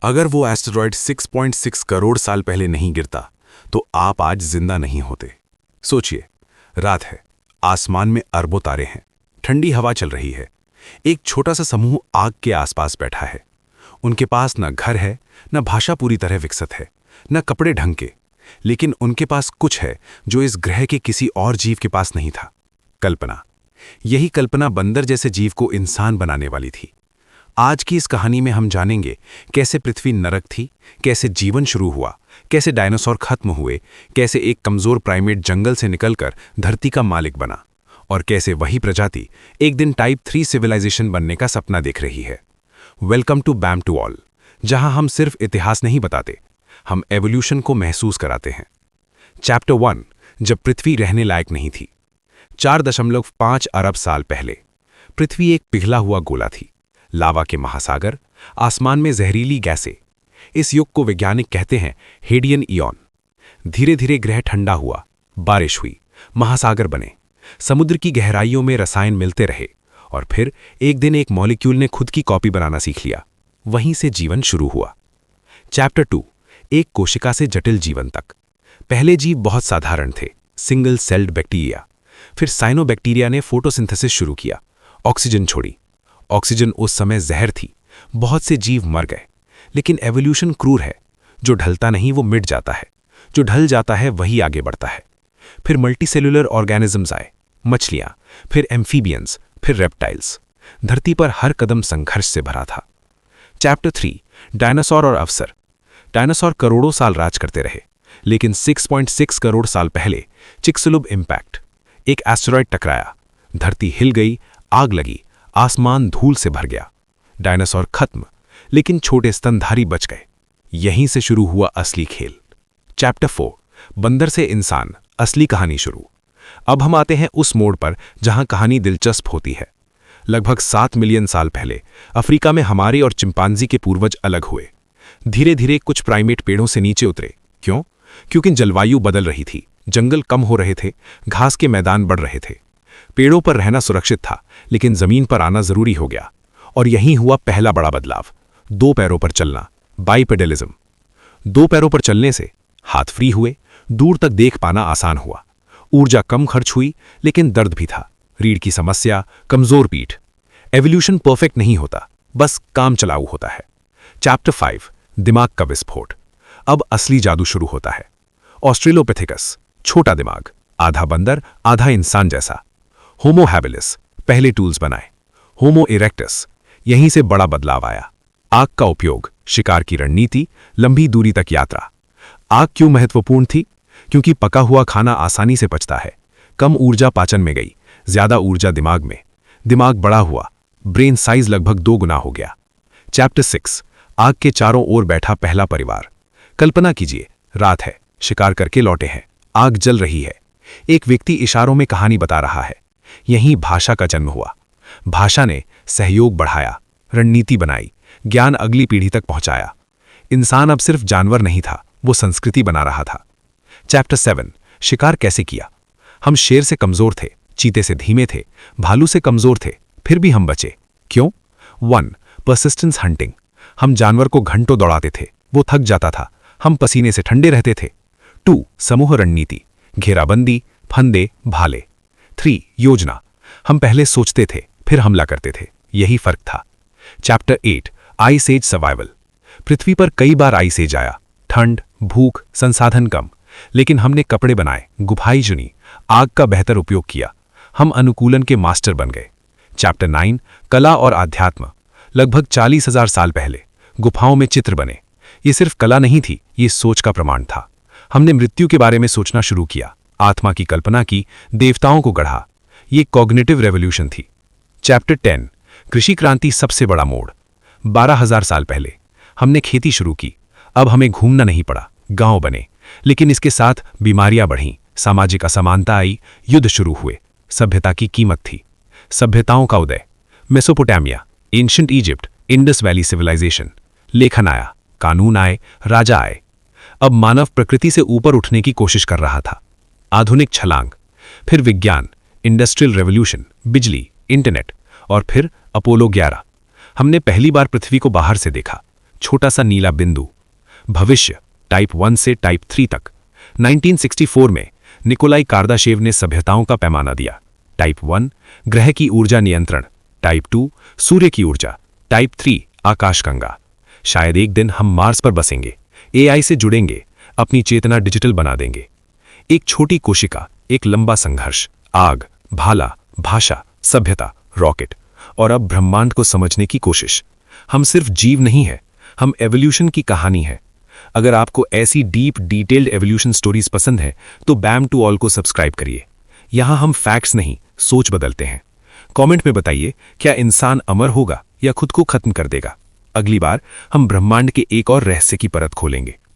अगर वो एस्टेरॉयड 6.6 करोड़ साल पहले नहीं गिरता तो आप आज जिंदा नहीं होते। सोचिए, रात है, आसमान में अरबों तारे हैं, ठंडी हवा चल रही है, एक छोटा सा समूह आग के आसपास बैठा है। उनके पास न घर है, न भाषा पूरी तरह विकसित है, न कपड़े ढंग के, लेकिन उनके पास कुछ है जो इस ग्रह के किसी और जीव के पास नहीं था। कल्पना। यही कल्पना बंदर जैसे जीव को इंसान बनाने वाली थी। आज की इस कहानी में हम जानेंगे कैसे पृथ्वी नरक थी, कैसे जीवन शुरू हुआ, कैसे डायनासोर खत्म हुए, कैसे एक कमजोर प्राइमेट जंगल से निकलकर धरती का मालिक बना, और कैसे वही प्रजाति एक दिन टाइप 3 सिविलाइजेशन बनने का सपना देख रही है। वेलकम टू बैम टू ऑल, जहां हम सिर्फ इतिहास नहीं बताते, हम एवोल्यूशन को महसूस कराते हैं। चैप्टर 1, जब पृथ्वी रहने लायक नहीं थी। 4.5 अरब साल पहले पृथ्वी एक पिघला हुआ गोला थी। लावा के महासागर, आसमान में जहरीली गैसें। इस युग को वैज्ञानिक कहते हैं हेडियन इयॉन। धीरे धीरे ग्रह ठंडा हुआ, बारिश हुई, महासागर बने, समुद्र की गहराइयों में रसायन मिलते रहे, और फिर एक दिन एक मॉलिक्यूल ने खुद की कॉपी बनाना सीख लिया। वहीं से जीवन शुरू हुआ। चैप्टर 2, एक कोशिका से जटिल जीवन तक। पहले जीव बहुत साधारण थे, सिंगल सेल्ड बैक्टीरिया। फिर साइनोबैक्टीरिया ने फोटोसिंथेसिस शुरू किया, ऑक्सीजन छोड़ी। ऑक्सीजन उस समय जहर थी, बहुत से जीव मर गए। लेकिन एवोल्यूशन क्रूर है, जो ढलता नहीं वो मिट जाता है, जो ढल जाता है वही आगे बढ़ता है। फिर मल्टीसेल्युलर ऑर्गेनिजम्स आए, मछलियां, फिर एम्फीबियंस, फिर रेप्टाइल्स। धरती पर हर कदम संघर्ष से भरा था। चैप्टर 3, डायनासोर और अवसर। डायनासोर करोड़ों साल राज करते रहे, लेकिन 6.6 करोड़ साल पहले चिक्सुलुब इम्पैक्ट, एक एस्टेरॉयड टकराया, धरती हिल गई, आग लगी, आसमान धूल से भर गया। डायनासोर खत्म, लेकिन छोटे स्तनधारी बच गए। यहीं से शुरू हुआ असली खेल। चैप्टर 4, बंदर से इंसान, असली कहानी शुरू। अब हम आते हैं उस मोड़ पर जहां कहानी दिलचस्प होती है। लगभग 7 मिलियन साल पहले अफ्रीका में हमारे और चिंपांजी के पूर्वज अलग हुए। धीरे धीरे कुछ प्राइमेट पेड़ों से नीचे उतरे। क्यों? क्योंकि जलवायु बदल रही थी, जंगल कम हो रहे थे, घास के मैदान बढ़ रहे थे। पेड़ों पर रहना सुरक्षित था, लेकिन जमीन पर आना जरूरी हो गया। और यहीं हुआ पहला बड़ा बदलाव, 2 पैरों पर चलना, बाइपेडलिज्म। 2 पैरों पर चलने से हाथ फ्री हुए, दूर तक देख पाना आसान हुआ। ऊर्जा कम खर्च हुई, लेकिन दर्द भी था, रीढ़ की समस्या, कमजोर पीठ। एवोल्यूशन परफेक्ट नहीं होता, बस काम चलाऊ होता है। चैप्टर 5, दिमाग का विस्फोट। अब असली जादू शुरू होता है। ऑस्ट्रेलोपिथेकस, छोटा दिमाग, आधा बंदर आधा इंसान जैसा। होमो हैबिलिस, पहले टूल्स बनाए। होमो इरेक्टस, यहीं से बड़ा बदलाव आया। आग का उपयोग, शिकार की रणनीति, लंबी दूरी तक यात्रा। आग क्यों महत्वपूर्ण थी? क्योंकि पका हुआ खाना आसानी से पचता है। कम ऊर्जा पाचन में गई, ज्यादा ऊर्जा दिमाग में। दिमाग बड़ा हुआ, ब्रेन साइज लगभग 2 गुना हो गया। चैप्टर 6, आग के चारों ओर बैठा पहला परिवार। कल्पना कीजिए, रात है, शिकार करके लौटे हैं, आग जल रही है। एक व्यक्ति इशारों में कहानी बता रहा है। यहीं भाषा का जन्म हुआ। भाषा ने सहयोग बढ़ाया, रणनीति बनाई, ज्ञान अगली पीढ़ी तक पहुंचाया। इंसान अब सिर्फ जानवर नहीं था, वो संस्कृति बना रहा था। चैप्टर 7, शिकार कैसे किया। हम शेर से कमजोर थे, चीते से धीमे थे, भालू से कमजोर थे, फिर भी हम बचे। क्यों? 1, परसिस्टेंस हंटिंग। हम जानवर को घंटों दौड़ाते थे, वो थक जाता था, हम पसीने से ठंडे रहते थे। 2, समूह रणनीति, घेराबंदी, फंदे, भाले। 3, योजना। हम पहले सोचते थे, फिर हमला करते थे, यही फर्क था। Chapter 8, ice age survival. पृथ्वी पर कई बार आइस एज आया, ठंड, भूख, संसाधन कम, लेकिन हमने कपड़े बनाए, गुफाएं चुनी, आग का बेहतर उपयोग किया। हम अनुकूलन के मास्टर बन गए। चैप्टर 9, कला और आध्यात्म। लगभग 40,000 साल पहले गुफाओं में चित्र बने। ये सिर्फ कला नहीं थी, ये सोच का प्रमाण था। हमने मृत्यु के बारे में सोचना शुरू किया, आत्मा की कल्पना की, देवताओं को गढ़ा। ये कॉग्निटिव रेवोल्यूशन थी। चैप्टर 10, कृषि क्रांति, सबसे बड़ा मोड़। 12,000 साल पहले हमने खेती शुरू की। अब हमें घूमना नहीं पड़ा, गांव बने। लेकिन इसके साथ बीमारियां बढ़ीं, सामाजिक असमानता आई, युद्ध शुरू हुए। सभ्यता की कीमत थी। सभ्यताओं का उदय, Mesopotamia, ancient Egypt, Indus valley civilisation. लेखन आया, कानून आए, राजा आए। अब मानव प्रकृति से ऊपर उठने की कोशिश कर रहा था। आधुनिक छलांग, फिर विज्ञान, इंडस्ट्रियल रेवोल्यूशन, बिजली, इंटरनेट, और फिर अपोलो 11। हमने पहली बार पृथ्वी को बाहर से देखा, छोटा सा नीला बिंदु। भविष्य टाइप 1 से टाइप 3 तक। 1964 में निकोलाई कार्दाशेव ने सभ्यताओं का पैमाना दिया। टाइप 1 ग्रह की ऊर्जा नियंत्रण, टाइप 2 सूर्य की ऊर्जा, टाइप 3 आकाशगंगा। शायद एक दिन हम मार्स पर बसेंगे, एआई से जुड़ेंगे, अपनी चेतना डिजिटल बना देंगे। एक छोटी कोशिका, एक लंबा संघर्ष, आग, भाला, भाषा, सभ्यता, रॉकेट और अब ब्रह्मांड को समझने की कोशिश। हम सिर्फ जीव नहीं है, हम एवोल्यूशन की कहानी है। अगर आपको ऐसी डीप डिटेल्ड एवोल्यूशन स्टोरीज पसंद है तो बैम टू ऑल को सब्सक्राइब करिए। यहां हम फैक्ट्स नहीं, सोच बदलते हैं। कमेंट में बताइए, क्या इंसान अमर होगा या खुद को खत्म कर देगा? अगली बार हम ब्रह्मांड के एक और रहस्य की परत खोलेंगे।